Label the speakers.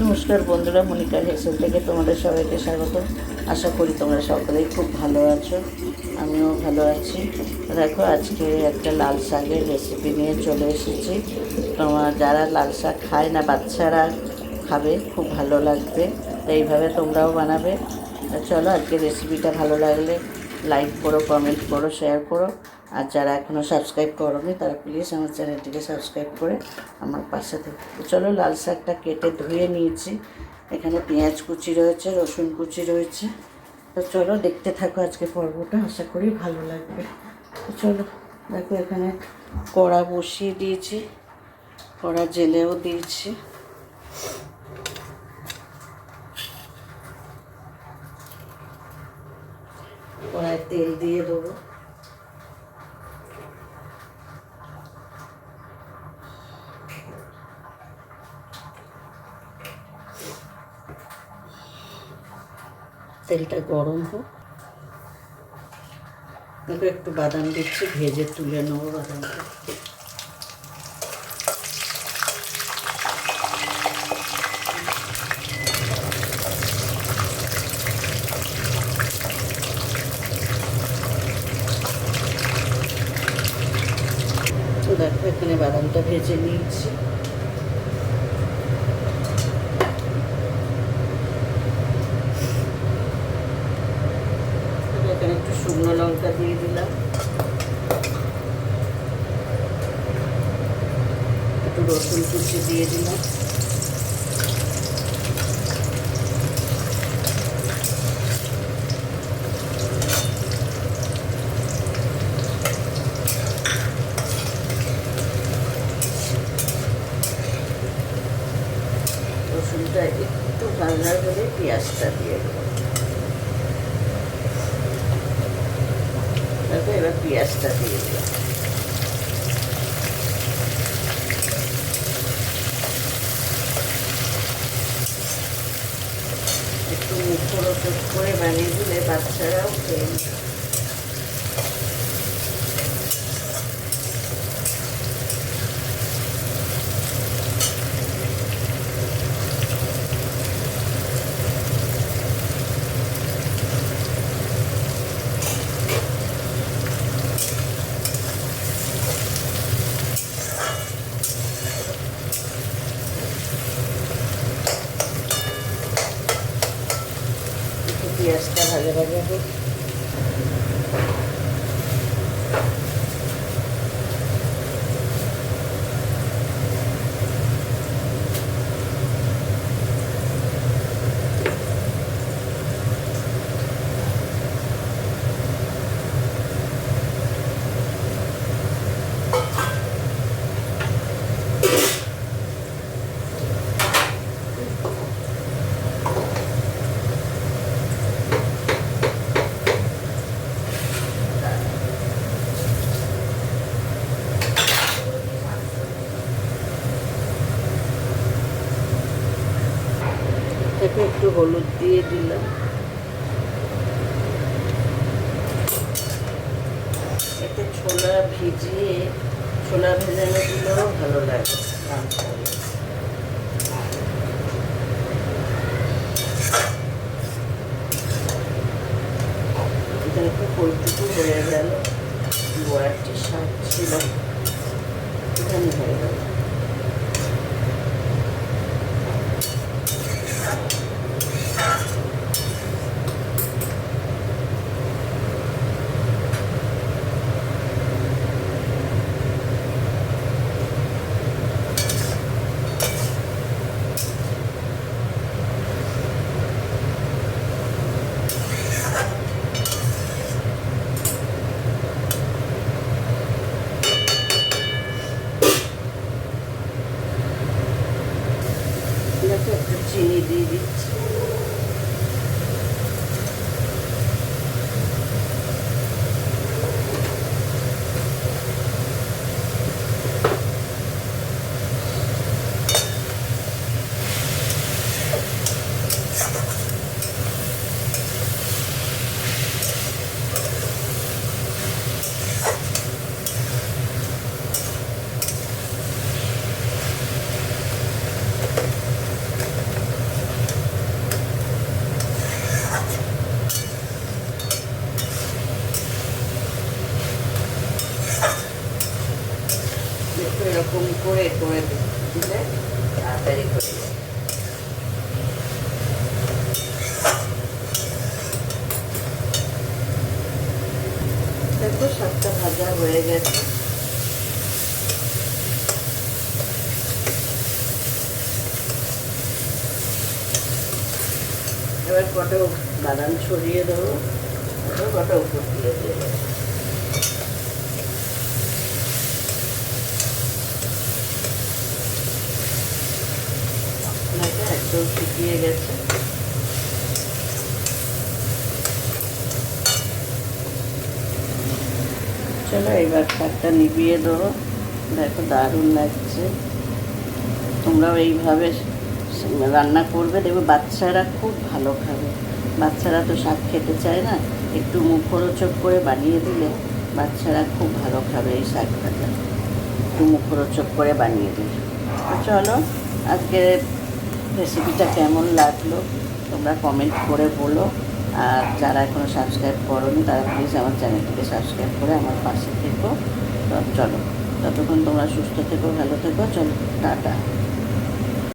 Speaker 1: নমস্কার বন্ধুরা, মনিকার হেসেল থেকে তোমাদের সবাইকে স্বাগত। আশা করি তোমরা সকলেই খুব ভালো আছো, আমিও ভালো আছি। দেখো, আজকে একটা লাল শাকের রেসিপি নিয়ে চলে এসেছি। তোমার যারা লাল শাক খায় না, বাচ্চারা খাবে, খুব ভালো লাগবে। এইভাবে তোমরাও বানাবে। চলো, আজকে রেসিপিটা ভালো লাগলে লাইক করো, কমেন্ট করো, শেয়ার করো। আর যারা এখনও সাবস্ক্রাইব করোনি তারা প্লিজ আমার চ্যানেলটিকে সাবস্ক্রাইব করে আমার পাশে থেকে। চলো, লাল শাকটা কেটে ধুয়ে নিয়েছি। এখানে পেঁয়াজ কুচি রয়েছে, রসুন কুচি রয়েছে। তো চলো দেখতে থাকো আজকে পর্বটা, আশা করি ভালো লাগবে। তো চলো, দেখো এখানে কড়া বসিয়ে দিয়েছি, কড়া জেলেও দিয়েছি। কড়ায় তেল দিয়ে দেবো। তেলটা গরম হোক। দেখো, একটু বাদাম দিচ্ছি, ভেজে তুলে নেবো বাদামটা। তো দেখো, এখানে বাদামটা ভেজে নিয়েছি। এখানে একটু শুকনো লঙ্কা দিয়ে দিলাম, একটু রসুন কুচি দিয়ে দিলাম, রসুনটা একটু ভাজা করে পেঁয়াজটা দিয়ে দেবো। দেখো, এবার পেঁয়াজটা দিয়ে দিলাম। একটু মুখরোচক করে বানিয়ে দিলে বাচ্চারাও খেয়ে নেবে। পেঁয়াজটা ভাজা ভাজা হোক। একটু হলুদ দিয়ে দিলাম। এতে ছোলা ভিজিয়ে, ছোলা ভেজানো দিলেও ভালো লাগে। দেখো, কইটুকু হয়ে গেল। বয়ারটি শাক ছিল, এখানে হয়ে গেল। একটু চিনি দিয়ে দিচ্ছি। এবার কটা বাদাম ছড়িয়ে দেবো, কটা উপর দিয়ে দিয়ে দেবো। একদম শুকিয়ে গেছে। চলো এবার শাকটা নিভিয়ে দেবো। দেখো দারুণ লাগছে। তোমরাও এইভাবে রান্না করবে, দেখবে বাচ্চারা খুব ভালো খাবে। বাচ্চারা তো শাক খেতে চায় না, একটু মুখরোচক করে বানিয়ে দিলে বাচ্চারা খুব ভালো খাবে এই শাক ভাজা, একটু মুখরোচক করে বানিয়ে দিলে। তো চলো আজকে রেসিপিটা কেমন লাগলো তোমরা কমেন্ট করে বলো। আর যারা এখনও সাবস্ক্রাইব করোনি তারা প্লিজ আমার চ্যানেলটিকে সাবস্ক্রাইব করে আমার পাশে থেকো। তো চলো ততক্ষণ তোমরা সুস্থ থেকো, ভালো থেকো। চলো টাটা।